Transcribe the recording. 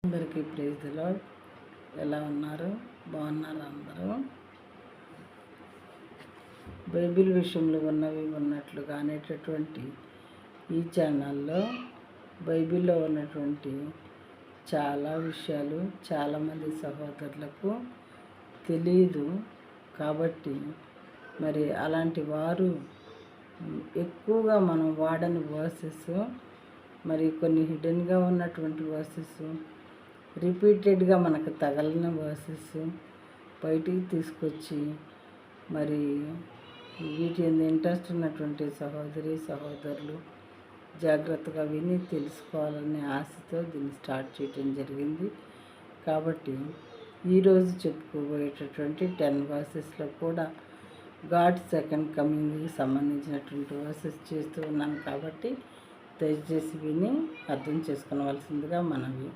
అందరికీ praise the lord. ఎలా ఉన్నారు? బాగున్నారు అందరూ? బైబిల్ విషయంలో ఉన్నవి ఉన్నట్లుగా అనేటటువంటి ఈ ఛానల్లో బైబిల్లో ఉన్నటువంటి చాలా విషయాలు చాలామంది సహోదరులకు తెలియదు. కాబట్టి మరి అలాంటి వారు ఎక్కువగా మనం వాడని వర్సెస్, మరి కొన్ని హిడెన్గా ఉన్నటువంటి వర్సెస్, రిపీటెడ్గా మనకు తగలిన వర్సెస్ బయటికి తీసుకొచ్చి మరి వీటి ఇంట్రెస్ట్ ఉన్నటువంటి సహోదరులు జాగ్రత్తగా విని తెలుసుకోవాలనే ఆశతో దీన్ని స్టార్ట్ చేయడం జరిగింది. కాబట్టి ఈరోజు చెప్పుకోబోయేటటువంటి 10 వర్సెస్లో కూడా గాడ్ సెకండ్ కమింగ్కి సంబంధించినటువంటి వర్సెస్ చేస్తూ ఉన్నాను. కాబట్టి దయచేసి విని అర్థం చేసుకోవాల్సిందిగా మనవి.